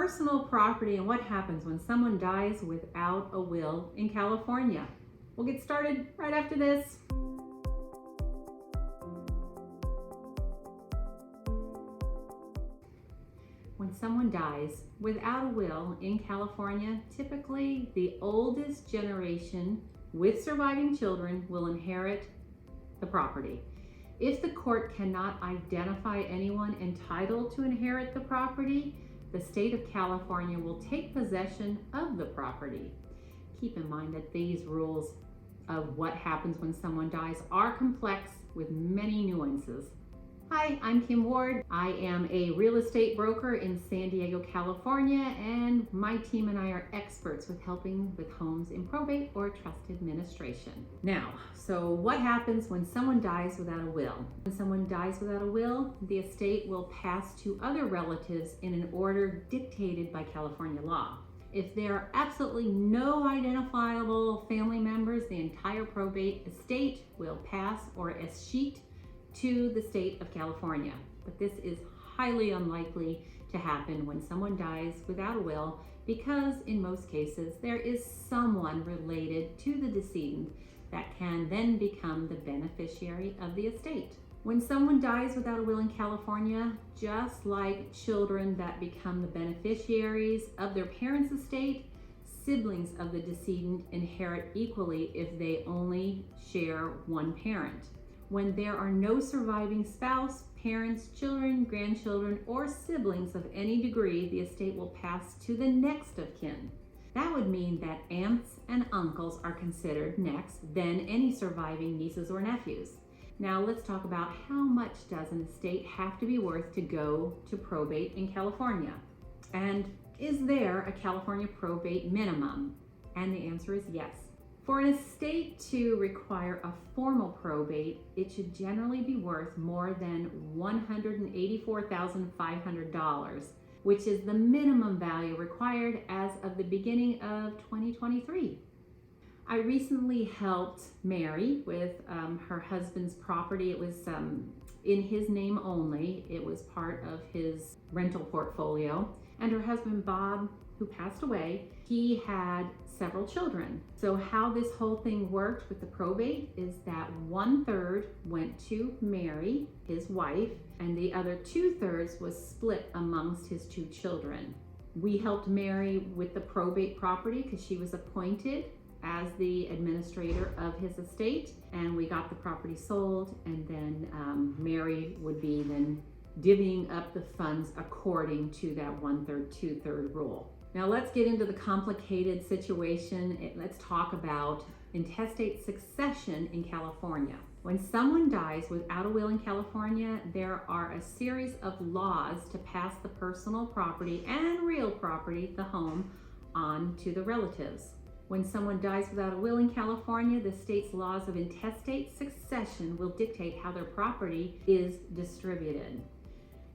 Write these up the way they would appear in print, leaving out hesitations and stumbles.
personal property and what happens when someone dies without a will in California. We'll get started right after this. When someone dies without a will in California, typically the oldest generation with surviving children will inherit the property. If the court cannot identify anyone entitled to inherit the property, the state of California will take possession of the property. Keep in mind that these rules of what happens when someone dies are complex with many nuances. Hi, I'm Kim Ward. I am a real estate broker in San Diego, California, and my team and I are experts with helping with homes in probate or trust administration. Now, so what happens when someone dies without a will? When someone dies without a will, the estate will pass to other relatives in an order dictated by California law. If there are absolutely no identifiable family members, the entire probate estate will pass or escheat to the state of California. But this is highly unlikely to happen when someone dies without a will, because in most cases there is someone related to the decedent that can then become the beneficiary of the estate. When someone dies without a will in California, just like children that become the beneficiaries of their parents' estate, siblings of the decedent inherit equally if they only share one parent. When there are no surviving spouse, parents, children, grandchildren, or siblings of any degree, the estate will pass to the next of kin. That would mean that aunts and uncles are considered next, then any surviving nieces or nephews. Now let's talk about how much does an estate have to be worth to go to probate in California? And is there a California probate minimum? And the answer is yes. For an estate to require a formal probate, it should generally be worth more than $184,500, which is the minimum value required as of the beginning of 2023. I recently helped Mary with her husband's property. It was in his name only. It was part of his rental portfolio. And her husband, Bob, who passed away, he had several children. So how this whole thing worked with the probate is that 1/3 went to Mary, his wife, and the other 2/3 was split amongst his two children. We helped Mary with the probate property because she was appointed as the administrator of his estate, and we got the property sold, and then Mary would be then divvying up the funds according to that 1/3, 2/3 rule. Now let's get into the complicated situation. Let's talk about intestate succession in California. When someone dies without a will in California, there are a series of laws to pass the personal property and real property, the home, on to the relatives. When someone dies without a will in California, the state's laws of intestate succession will dictate how their property is distributed.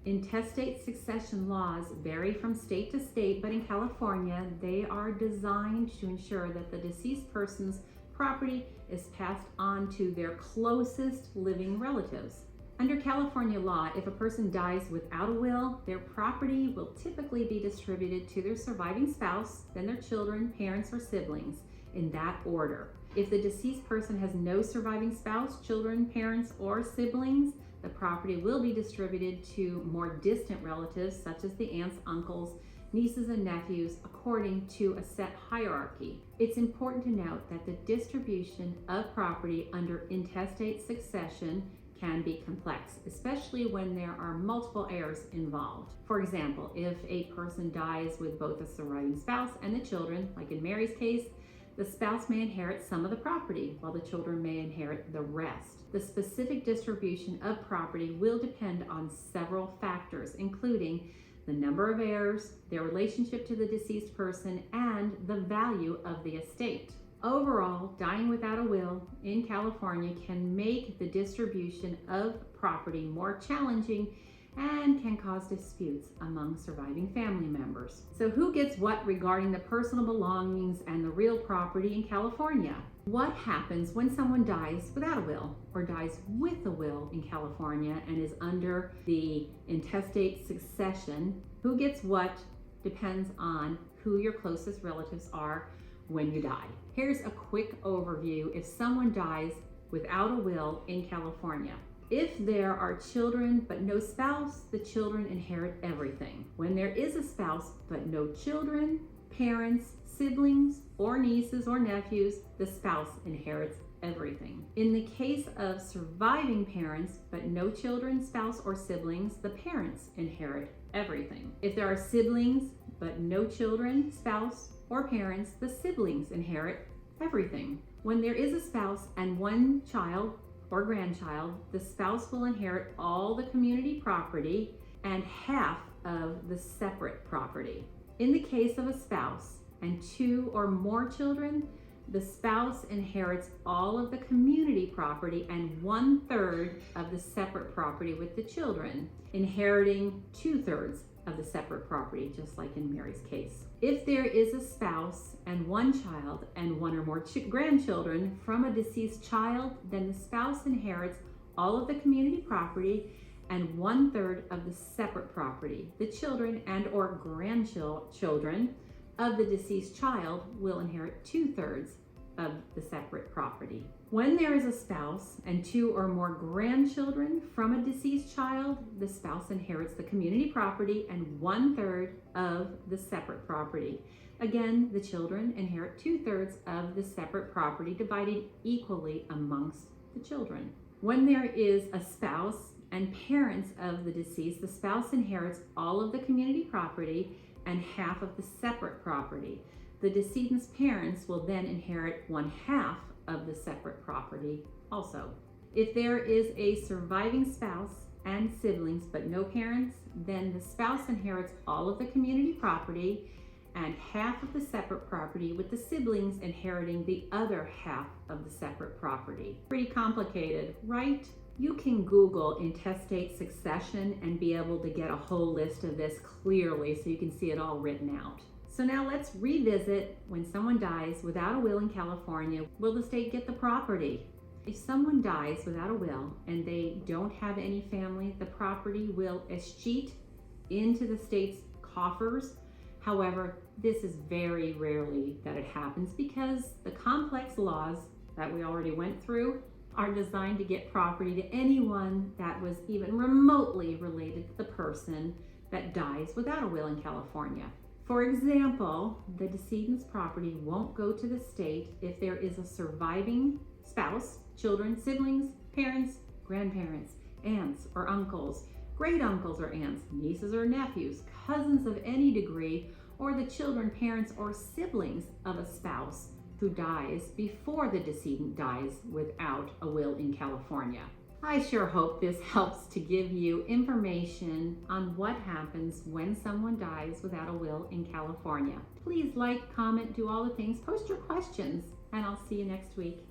Intestate succession laws vary from state to state, but in California, they are designed to ensure that the deceased person's property is passed on to their closest living relatives. Under California law, if a person dies without a will, their property will typically be distributed to their surviving spouse, then their children, parents, or siblings, in that order. If the deceased person has no surviving spouse, children, parents, or siblings, the property will be distributed to more distant relatives, such as the aunts, uncles, nieces, and nephews, according to a set hierarchy. It's important to note that the distribution of property under intestate succession can be complex, especially when there are multiple heirs involved. For example, if a person dies with both a surviving spouse and the children, like in Mary's case, the spouse may inherit some of the property, while the children may inherit the rest. The specific distribution of property will depend on several factors, including the number of heirs, their relationship to the deceased person, and the value of the estate. Overall, dying without a will in California can make the distribution of property more challenging and can cause disputes among surviving family members. So who gets what regarding the personal belongings and the real property in California? What happens when someone dies without a will or dies with a will in California and is under the intestate succession? Who gets what depends on who your closest relatives are when you die. Here's a quick overview if someone dies without a will in California. If there are children but no spouse, the children inherit everything. When there is a spouse but no children, parents, siblings, or nieces or nephews, the spouse inherits everything. In the case of surviving parents but no children, spouse, or siblings, the parents inherit everything. If there are siblings but no children, spouse, or parents, the siblings inherit everything. When there is a spouse and one child or grandchild, the spouse will inherit all the community property and half of the separate property. In the case of a spouse and 2 or more children, the spouse inherits all of the community property and 1/3 of the separate property, with the children inheriting 2/3 of the separate property, just like in Mary's case. If there is a spouse and 1 child and 1 or more grandchildren from a deceased child, then the spouse inherits all of the community property and 1/3 of the separate property. The children and or grandchildren of the deceased child will inherit 2/3 of the separate property. When there is a spouse and 2 or more grandchildren from a deceased child, the spouse inherits the community property and 1/3 of the separate property. Again, the children inherit 2/3 of the separate property, divided equally amongst the children. When there is a spouse and parents of the deceased, the spouse inherits all of the community property and half of the separate property. The decedent's parents will then inherit 1/2 of the separate property also. If there is a surviving spouse and siblings but no parents, then the spouse inherits all of the community property and half of the separate property, with the siblings inheriting the other half of the separate property. Pretty complicated, right? You can Google intestate succession and be able to get a whole list of this clearly so you can see it all written out. So now let's revisit when someone dies without a will in California. Will the state get the property? If someone dies without a will and they don't have any family, the property will escheat into the state's coffers. However, this is very rarely that it happens because the complex laws that we already went through are designed to get property to anyone that was even remotely related to the person that dies without a will in California. For example, the decedent's property won't go to the state if there is a surviving spouse, children, siblings, parents, grandparents, aunts or uncles, great uncles or aunts, nieces or nephews, cousins of any degree, or the children, parents, or siblings of a spouse who dies before the decedent dies without a will in California. I sure hope this helps to give you information on what happens when someone dies without a will in California. Please like, comment, do all the things, post your questions, and I'll see you next week.